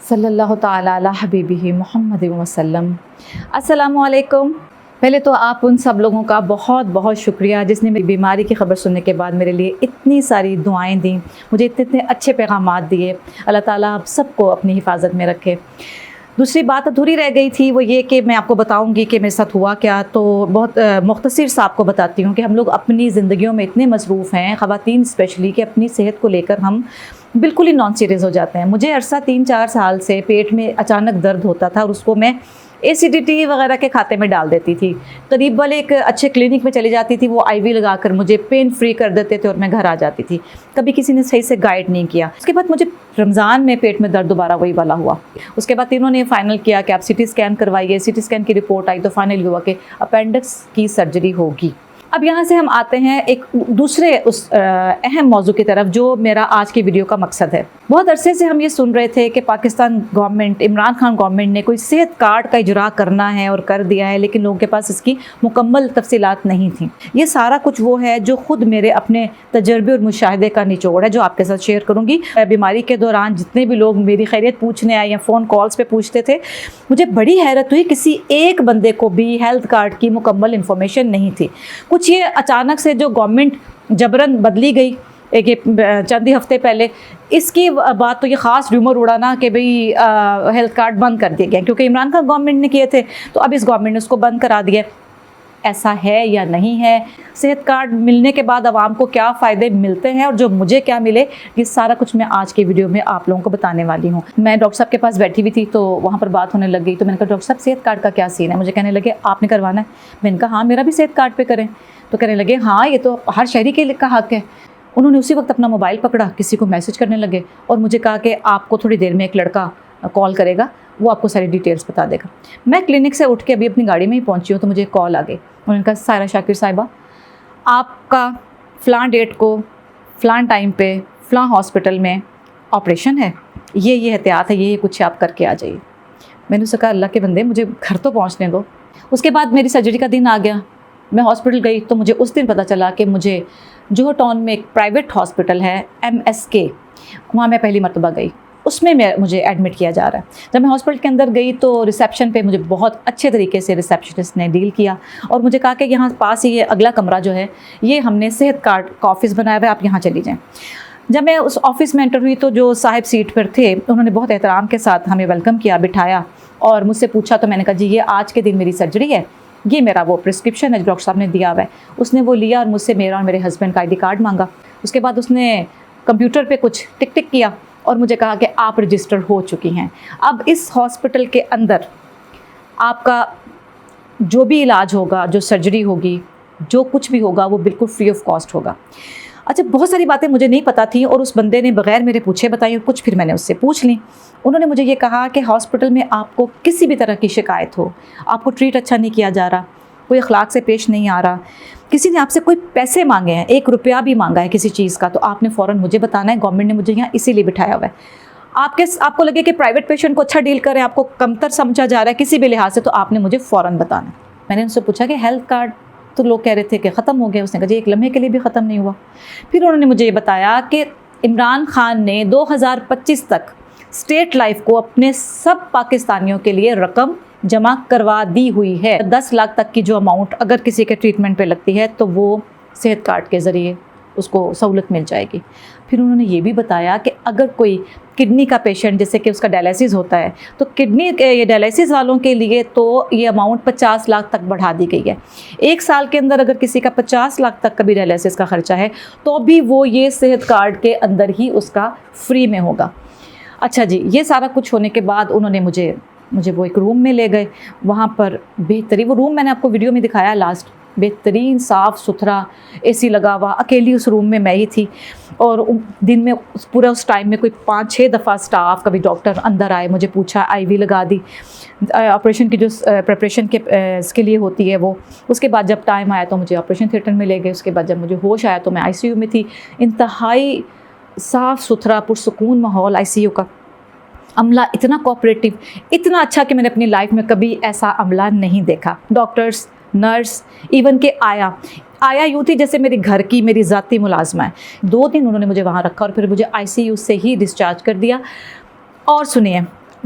صلی اللہ تعالی علی حبیبہ محمد وسلم۔ السلام علیکم۔ پہلے تو آپ ان سب لوگوں کا بہت بہت شکریہ جس نے میری بیماری کی خبر سننے کے بعد میرے لیے اتنی ساری دعائیں دیں، مجھے اتنے اچھے پیغامات دیے۔ اللہ تعالیٰ آپ سب کو اپنی حفاظت میں رکھے۔ دوسری بات ادھوری رہ گئی تھی، وہ یہ کہ میں آپ کو بتاؤں گی کہ میرے ساتھ ہوا کیا، تو بہت مختصر سا آپ کو بتاتی ہوں کہ ہم لوگ اپنی زندگیوں میں اتنے مصروف ہیں، خواتین اسپیشلی، کہ اپنی صحت کو لے کر ہم بالکل ہی نان سیریس ہو جاتے ہیں۔ مجھے عرصہ 3-4 سال سے پیٹ میں اچانک درد ہوتا تھا اور اس کو میں ایسیڈیٹی وغیرہ کے کھاتے میں ڈال دیتی تھی۔ قریب والے ایک اچھے کلینک میں چلی جاتی تھی، وہ آئی وی لگا کر مجھے پین فری کر دیتے تھے اور میں گھر آ جاتی تھی۔ کبھی کسی نے صحیح سے گائیڈ نہیں کیا۔ اس کے بعد مجھے رمضان میں پیٹ میں درد دوبارہ وہی والا ہوا۔ اس کے بعد انہوں نے فائنل کیا کہ آپ سی ٹی اسکین کروائیے۔ سی ٹی اسکین کی رپورٹ آئی تو فائنل ہوا کہ اپینڈکس کی سرجری ہوگی۔ اب یہاں سے ہم آتے ہیں ایک دوسرے اس اہم موضوع کی طرف جو میرا آج کی ویڈیو کا مقصد ہے۔ بہت عرصے سے ہم یہ سن رہے تھے کہ پاکستان گورنمنٹ، عمران خان گورنمنٹ نے کوئی صحت کارڈ کا اجرا کرنا ہے اور کر دیا ہے، لیکن لوگوں کے پاس اس کی مکمل تفصیلات نہیں تھیں۔ یہ سارا کچھ وہ ہے جو خود میرے اپنے تجربے اور مشاہدے کا نچوڑ ہے جو آپ کے ساتھ شیئر کروں گی۔ بیماری کے دوران جتنے بھی لوگ میری خیریت پوچھنے آئے یا فون کالز پہ پوچھتے تھے، مجھے بڑی حیرت ہوئی، کسی ایک بندے کو بھی ہیلتھ کارڈ کی مکمل انفارمیشن نہیں تھی۔ کچھ یہ اچانک سے جو گورنمنٹ جبراً بدلی گئی ایک چند ہی ہفتے پہلے، اس کی بات تو یہ خاص ریومر اڑا نا کہ بھئی ہیلتھ کارڈ بند کر دیے گئے کیونکہ عمران خان گورنمنٹ نے کیے تھے، تو اب اس گورنمنٹ نے اس کو بند کرا دیا۔ ایسا ہے یا نہیں ہے؟ صحت کارڈ ملنے کے بعد عوام کو کیا فائدے ملتے ہیں اور جو مجھے کیا ملے، یہ سارا کچھ میں آج کی ویڈیو میں آپ لوگوں کو بتانے والی ہوں۔ میں ڈاکٹر صاحب کے پاس بیٹھی ہوئی تھی تو وہاں پر بات ہونے لگ گئی، تو میں نے کہا ڈاکٹر صاحب صحت کارڈ کا کیا سین ہے؟ مجھے کہنے لگے آپ نے کروانا ہے؟ میں نے کہا ہاں میرا بھی صحت کارڈ پہ کریں۔ تو کہنے لگے ہاں یہ تو ہر شہری کے کا حق ہے۔ انہوں نے اسی وقت اپنا موبائل پکڑا، کسی کو میسج کرنے لگے اور مجھے کہا کہ آپ کو تھوڑی دیر میں ایک لڑکا کال کرے گا، وہ آپ کو ساری ڈیٹیلز بتا دے گا۔ میں کلینک سے اٹھ کے ابھی اپنی گاڑی میں ہی پہنچی ہوں تو مجھے کال آ گئی۔ انہوں نے کہا سائرہ شاکر صاحبہ، آپ کا فلاں ڈیٹ کو فلاں ٹائم پہ فلاں ہاسپٹل میں آپریشن ہے، یہ احتیاط ہے، یہ کچھ آپ کر کے آ جائیے۔ میں نے اسے کہا اللہ کے بندے مجھے گھر تو پہنچنے دو۔ اس کے بعد میری سرجری کا دن آ گیا، میں ہاسپٹل گئی تو مجھے اس دن پتہ چلا کہ مجھے جوہر ٹاؤن میں ایک پرائیویٹ ہاسپٹل ہے MSK، وہاں میں پہلی مرتبہ گئی، اس میں مجھے ایڈمٹ کیا جا رہا ہے۔ جب میں ہاسپٹل کے اندر گئی تو ریسیپشن پہ مجھے بہت اچھے طریقے سے ریسیپشنسٹ نے ڈیل کیا اور مجھے کہا کہ یہاں پاس ہی یہ اگلا کمرہ جو ہے یہ ہم نے صحت کارڈ کا آفس بنایا ہوا ہے، آپ یہاں چلی جائیں۔ جب میں اس آفس میں انٹر ہوئی تو جو صاحب سیٹ پر تھے انہوں نے بہت احترام کے ساتھ ہمیں ویلکم کیا، بٹھایا اور مجھ سے پوچھا، تو میں نے کہا جی یہ آج کے دن میری سرجری ہے، یہ میرا وہ پرسکرپشن ہے جو ڈاکٹر صاحب نے دیا ہوا ہے۔ اس نے وہ لیا اور مجھ سے میرا اور میرے ہسبینڈ کا ID کارڈ مانگا۔ اس کے بعد اس نے کمپیوٹر پہ کچھ ٹک ٹک کیا اور مجھے کہا کہ آپ رجسٹر ہو چکی ہیں۔ اب اس ہاسپٹل کے اندر آپ کا جو بھی علاج ہوگا، جو سرجری ہوگی، جو کچھ بھی ہوگا وہ بالکل فری آف کاسٹ ہوگا۔ اچھا بہت ساری باتیں مجھے نہیں پتہ تھیں اور اس بندے نے بغیر میرے پوچھے بتائی اور کچھ پھر میں نے اس سے پوچھ لیں۔ انہوں نے مجھے یہ کہا کہ ہاسپٹل میں آپ کو کسی بھی طرح کی شکایت ہو، آپ کو ٹریٹ اچھا نہیں کیا جا رہا، کوئی اخلاق سے پیش نہیں آ رہا، کسی نے آپ سے کوئی پیسے مانگے ہیں، 1 روپیہ بھی مانگا ہے کسی چیز کا، تو آپ نے فوراً مجھے بتانا ہے، گورنمنٹ نے مجھے یہاں اسی لیے بٹھایا ہوا ہے۔ آپ کو لگے کہ پرائیویٹ پیشنٹ کو اچھا ڈیل کریں، آپ کو کمتر سمجھا جا رہا ہے کسی بھی لحاظ سے، تو آپ نے مجھے فوراً بتانا ہے۔ میں نے ان سے پوچھا کہ ہیلتھ کارڈ تو لوگ کہہ رہے تھے کہ ختم ہو گیا۔ اس نے کہا جی ایک لمحے کے لیے بھی ختم نہیں ہوا۔ پھر انہوں نے مجھے یہ بتایا کہ عمران خان نے 2025 تک اسٹیٹ لائف کو اپنے سب پاکستانیوں کے لیے رقم جمع کروا دی ہوئی ہے۔ 10 لاکھ تک کی جو اماؤنٹ اگر کسی کے ٹریٹمنٹ پہ لگتی ہے تو وہ صحت کارڈ کے ذریعے اس کو سہولت مل جائے گی۔ پھر انہوں نے یہ بھی بتایا کہ اگر کوئی کڈنی کا پیشنٹ جیسے کہ اس کا ڈائلیسس ہوتا ہے تو کڈنی یہ ڈائلیسس والوں کے لیے تو یہ اماؤنٹ 50 لاکھ تک بڑھا دی گئی ہے۔ 1 سال کے اندر اگر کسی کا 50 لاکھ تک کا بھی ڈائلیسس کا خرچہ ہے تو بھی وہ یہ صحت کارڈ کے اندر ہی اس کا فری میں ہوگا۔ اچھا جی، یہ سارا کچھ ہونے کے بعد انہوں نے مجھے وہ ایک روم میں لے گئے۔ وہاں پر بہترین وہ روم میں نے آپ کو ویڈیو میں دکھایا لاسٹ، بہترین صاف ستھرا AC لگا ہوا، اکیلی اس روم میں ہی تھی اور دن میں پورا اس ٹائم میں کوئی 5-6 دفعہ سٹاف کبھی ڈاکٹر اندر آئے، مجھے پوچھا، IV لگا دی، آپریشن کی جو پریپریشن اس کے لیے ہوتی ہے وہ۔ اس کے بعد جب ٹائم آیا تو مجھے آپریشن تھیٹر میں لے گئے۔ اس کے بعد جب مجھے ہوش آیا تو میں ICU میں تھی۔ انتہائی صاف ستھرا پرسکون ماحول ICU کا، عملہ اتنا کوآپریٹیو، اتنا اچھا کہ میں نے اپنی لائف میں کبھی ایسا عملہ نہیں دیکھا۔ ڈاکٹرز، نرس، ایون کہ آیا یوں تھی جیسے میری گھر کی میری ذاتی ملازمہ ہے۔ 2 دن انہوں نے مجھے وہاں رکھا اور پھر مجھے ICU سے ہی ڈسچارج کر دیا۔ اور سنیے،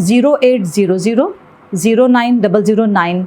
0800-09-009